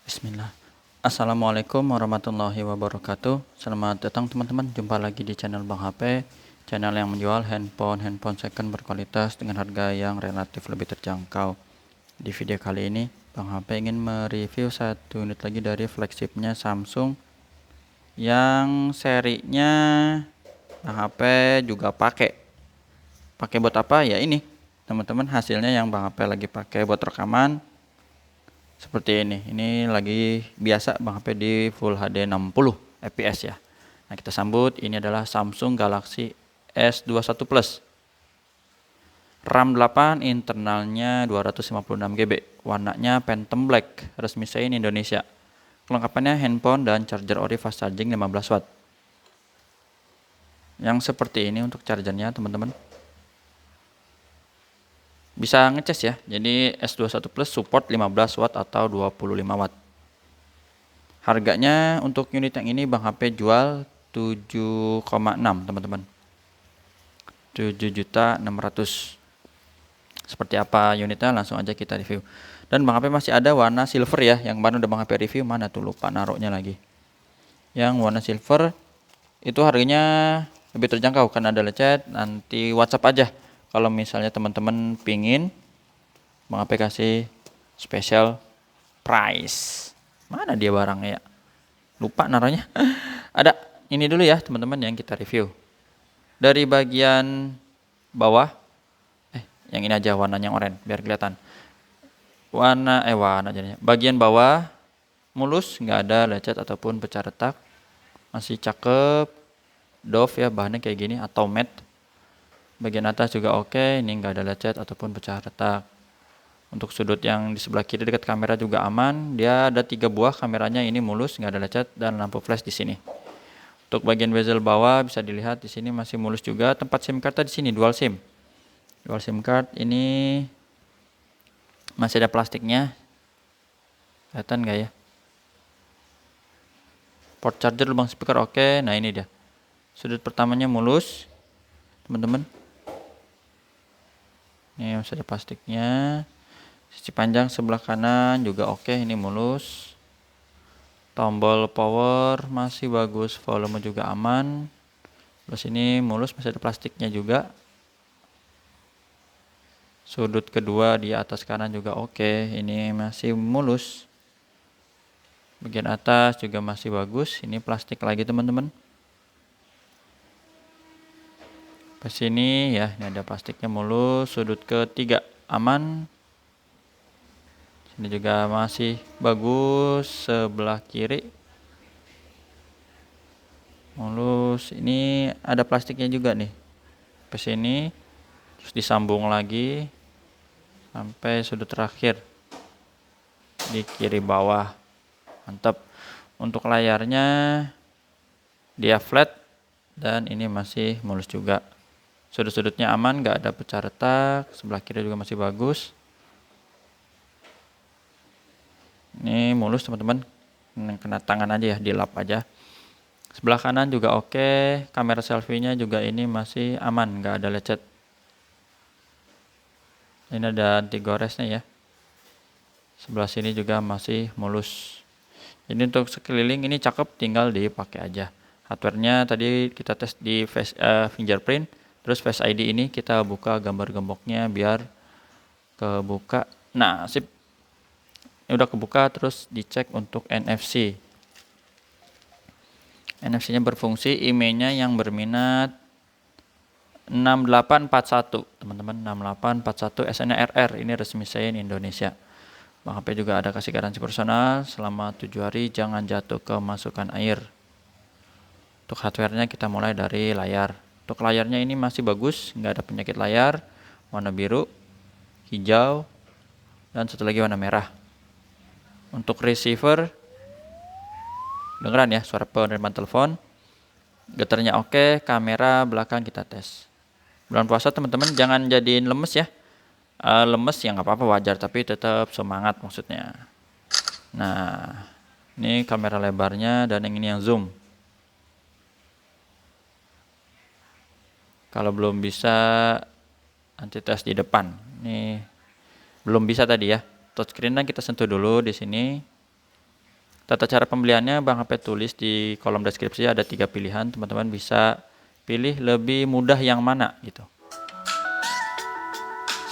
Bismillah. Assalamualaikum warahmatullahi wabarakatuh. Selamat datang teman-teman. Jumpa lagi di channel Bang HP, channel yang menjual handphone second berkualitas dengan harga yang relatif lebih terjangkau. Di video kali ini, Bang HP ingin mereview satu unit lagi dari flagshipnya Samsung yang serinya Bang HP juga pakai. Pakai buat apa? Ya ini, teman-teman, hasilnya yang Bang HP lagi pakai buat rekaman. Seperti ini lagi biasa Bang HP di Full HD 60 fps ya. Nah, kita sambut, ini adalah Samsung Galaxy S21 Plus. RAM 8, internalnya 256 GB. Warnanya Phantom Black, resmi Sein Indonesia. Kelengkapannya handphone dan charger ori fast charging 15 watt. Yang seperti ini untuk chargernya teman-teman. Bisa ngecas ya, jadi S21 Plus support 15 watt atau 25 watt. Harganya untuk unit yang ini Bang HP jual 7,6 teman-teman. 7.600.000. Seperti apa unitnya langsung aja kita review. Dan Bang HP masih ada warna silver ya, yang baru udah Bang HP review, mana tuh lupa naruhnya lagi. Yang warna silver itu harganya lebih terjangkau karena ada lecet, nanti WhatsApp aja. Kalau misalnya teman-teman pingin, Bang HP kasih special price. Mana dia barangnya ya? Lupa naruhnya. Ada. Ini dulu ya teman-teman yang kita review. Dari bagian bawah, yang ini aja warnanya oranye biar kelihatan. Warna jadinya. Bagian bawah mulus, nggak ada lecet ataupun pecah retak. Masih cakep. Doff ya, bahannya kayak gini atau matte. Bagian atas juga oke, ini nggak ada lecet ataupun pecah retak. Untuk sudut yang di sebelah kiri dekat kamera juga aman. Dia ada 3 buah kameranya, ini mulus, nggak ada lecet, dan lampu flash di sini. Untuk bagian bezel bawah bisa dilihat di sini masih mulus juga. Tempat SIM card di sini dual SIM. Dual SIM card ini masih ada plastiknya. Kelihatan nggak ya? Port charger, lubang speaker oke. Nah ini dia. Sudut pertamanya mulus, teman-teman. Ini masih ada plastiknya. Sisi panjang sebelah kanan juga oke, ini mulus. Tombol power masih bagus, volume juga aman. Terus ini mulus, masih ada plastiknya juga. Sudut kedua di atas kanan juga oke, ini masih mulus. Bagian atas juga masih bagus, ini plastik lagi teman-teman. Ke sini ya, ini ada plastiknya mulus. Sudut ketiga aman. Sini juga masih bagus, sebelah kiri mulus. Ini ada plastiknya juga nih. Ke sini terus disambung lagi sampai sudut terakhir di kiri bawah. Mantap. Untuk layarnya dia flat dan ini masih mulus juga. Sudut-sudutnya aman, nggak ada pecah retak. Sebelah kiri juga masih bagus. Ini mulus teman-teman, kena tangan aja ya, dilap aja. Sebelah kanan juga oke, kamera selfie-nya juga ini masih aman, nggak ada lecet. Ini ada anti goresnya ya. Sebelah sini juga masih mulus. Ini untuk sekeliling ini cakep, tinggal dipakai aja. Hardware-nya tadi kita tes di fingerprint, terus Face ID ini kita buka gambar gemboknya biar kebuka. Nah, sip. Ini udah kebuka, terus dicek untuk NFC. NFC-nya berfungsi, IMEI-nya yang berminat 6841, teman-teman, 6841, SN-nya RR, ini resmi Sein Indonesia. Bang HP juga ada kasih garansi personal selama 7 hari, jangan jatuh ke masukan air. Untuk hardware-nya kita mulai dari layar. Untuk layarnya ini masih bagus, nggak ada penyakit layar, warna biru, hijau, dan satu lagi warna merah. Untuk receiver, dengeran ya suara penerimaan telepon. Getarnya oke, kamera belakang kita tes. Bulan puasa teman-teman jangan jadiin lemes ya. Lemes ya nggak apa-apa, wajar, tapi tetap semangat maksudnya. Nah, ini kamera lebarnya dan yang ini yang zoom. Kalau belum bisa nanti tes di depan. Ini belum bisa tadi ya. Touchscreen kita sentuh dulu di sini. Tata cara pembeliannya Bang HP tulis di kolom deskripsi, ada 3 pilihan, teman-teman bisa pilih lebih mudah yang mana gitu.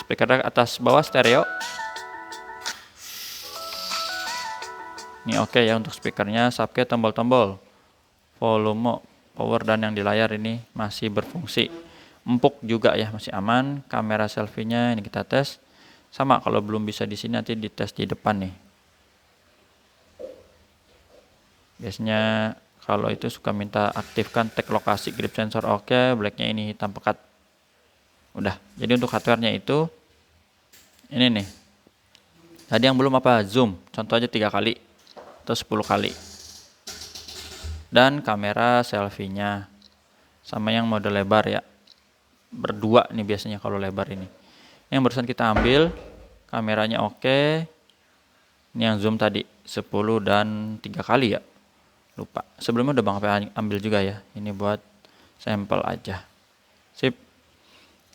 Speaker atas bawah stereo. Ini oke ya untuk speakernya, subke, tombol-tombol, volume, power, dan yang di layar ini masih berfungsi. Empuk juga ya, masih aman. Kamera selfie-nya ini kita tes. Sama, kalau belum bisa di sini nanti dites di depan nih. Biasanya kalau itu suka minta aktifkan tag lokasi grip sensor, oke. Blacknya ini hitam pekat. Udah. Jadi untuk hardware-nya itu ini nih. Tadi yang belum apa, zoom. Contoh aja 3 kali atau 10 kali. Dan kamera selfie-nya sama yang mode lebar ya. Berdua nih biasanya kalau lebar ini. Yang barusan kita ambil kameranya oke. Ini yang zoom tadi 10 dan 3 kali ya. Lupa. Sebelumnya udah Bang HP ambil juga ya. Ini buat sampel aja. Sip.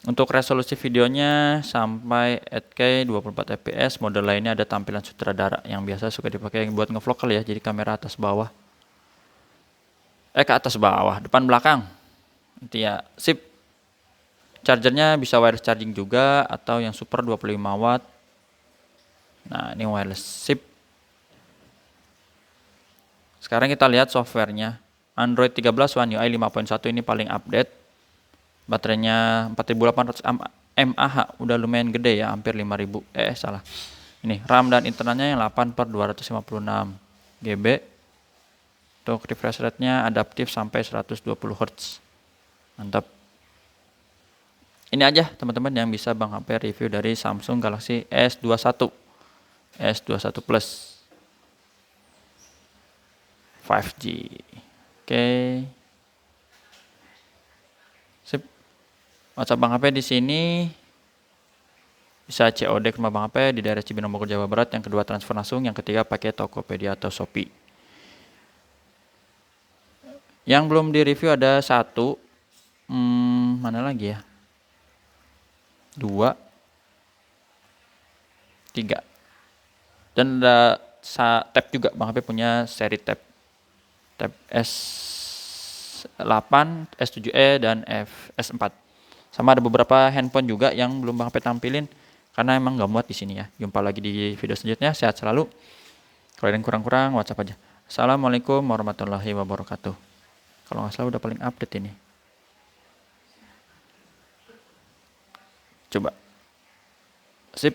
Untuk resolusi videonya sampai 8K 24 fps. Mode lainnya ada tampilan sutradara yang biasa suka dipakai buat ngevlog kali ya. Jadi kamera atas bawah. Ke atas bawah, depan belakang. Itu ya. Sip. Chargernya bisa wireless charging juga atau yang super 25 watt. Nah, ini wireless. Sip. Sekarang kita lihat softwarenya. Android 13 One UI 5.1 ini paling update. Baterainya 4800 mAh, udah lumayan gede ya, hampir 5000. Salah. Ini RAM dan internalnya yang 8/256 GB. Untuk refresh rate-nya adaptif sampai 120 Hz. Mantap. Ini aja teman-teman yang bisa Bang HP review dari Samsung Galaxy S21. S21 Plus 5G. Oke. Sip. WhatsApp Bang HP di sini bisa COD ke rumah Bang HP di daerah Cibinong, Bogor, Jawa Barat. Yang kedua transfer langsung, yang ketiga pakai Tokopedia atau Shopee. Yang belum di review ada satu, mana lagi ya? 2, 3. Dan ada tab juga, Bang HP punya seri tab. Tab S8, S7e, dan S4. Sama ada beberapa handphone juga yang belum Bang HP tampilin karena emang nggak muat di sini ya. Jumpa lagi di video selanjutnya. Sehat selalu. Kalau ada yang kurang-kurang, WhatsApp aja. Assalamualaikum warahmatullahi wabarakatuh. Kalau nggak salah udah paling update ini. Coba. Sip.